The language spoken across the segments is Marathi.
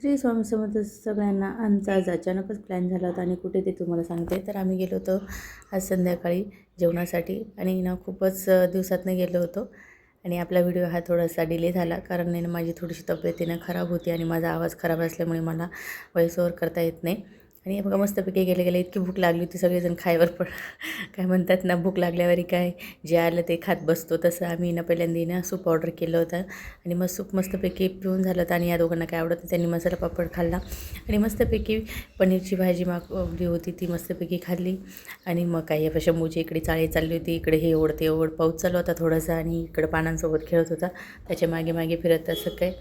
श्री स्वामी समर्थ सगळ्यांना. आमचा आज अचानकच प्लॅन झाला होता आणि कुठे ते तुम्हाला सांगते. तर आम्ही गेलो होतो आज संध्याकाळी जेवणासाठी आणि खूपच दिवसातनं गेलो होतो आणि आपला व्हिडिओ हा थोडासा डिले झाला कारण माझी थोडीशी तब्येत खराब होती आणि माझा आवाज खराब असल्यामुळे मला व्हॉइस ओव्हर करता येत नाही. आणि बघा मस्तपैकी गेले इतकी भूक लागली होती, सगळेजण खायवर पण काय म्हणतात ना, भूक लागल्यावर काय जे आलं ते खात बसतो, तसं आम्ही पहिल्यांदा सूप ऑर्डर केलं होतं आणि मग सूप मस्तपैकी पिऊन झालं होतं. आणि या दोघांना काय आवडत नाही, त्यांनी मसाला पापड खाल्ला आणि मस्तपैकी पनीरची भाजी मागवली होती, ती मस्तपैकी खाल्ली. आणि मग काय शंभूची इकडे चाळी चालली होती, इकडे हे ओढ ते ओढ, पाऊस चालू होता थोडासा आणि इकडं पानांसोबत खेळत होता, त्याच्या मागे मागे फिरत असं काय.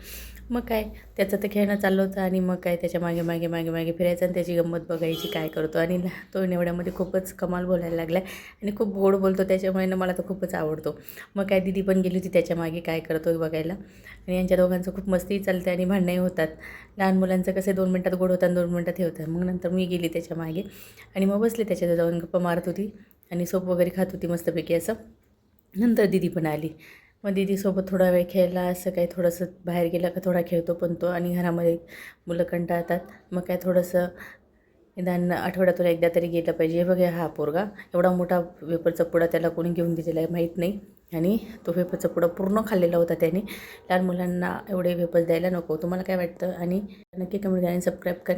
मग काय त्याचं तर खेळणं चाललं होतं आणि मग काय त्याच्या मागे मागे मागे मागे फिरायचं आणि त्याची गंमत बघायची काय करतो. आणि तो एवढ्यामध्ये खूपच कमाल बोलायला लागला आणि खूप गोड बोलतो, त्याच्यामुळे मला तर खूपच आवडतो. मग काय दीदी पण गेली होती त्याच्या मागे काय करतो बघायला. आणि यांच्या दोघांचं खूप मस्ती चालते आणि भांडणंही होतात. लहान मुलांचं कसे 2 मिनटात गोड होतात, 2 मिनटात हे होतं. मग नंतर मी गेली त्याच्या मागे आणि मग बसले त्याच्यात जाऊन गप्पा मारत होती आणि सोप वगैरे खात होती मस्तपैकी असं. नंतर दीदी पण आली. मग दीदीसोबत थोडा वेळ खेळला, असं काही थोडंसं बाहेर गेला का थोडा खेळतो पण तो. आणि घरामध्ये मुलं कंटाळतात, मग काय थोडंसं निदान आठवड्यातून एकदा तरी गेलं पाहिजे. हे बघा हा पोरगा एवढा मोठा वेपरचा पुडा त्याला कोणी घेऊन दिलेला आहे माहीत नाही आणि तो वेपरचा पुडा पूर्ण खाल्लेला होता त्याने. लहान मुलांना एवढे वेपर्स द्यायला नको. तुम्हाला काय वाटतं? आणि नक्की कमेंट करा आणि सबस्क्राईब करा.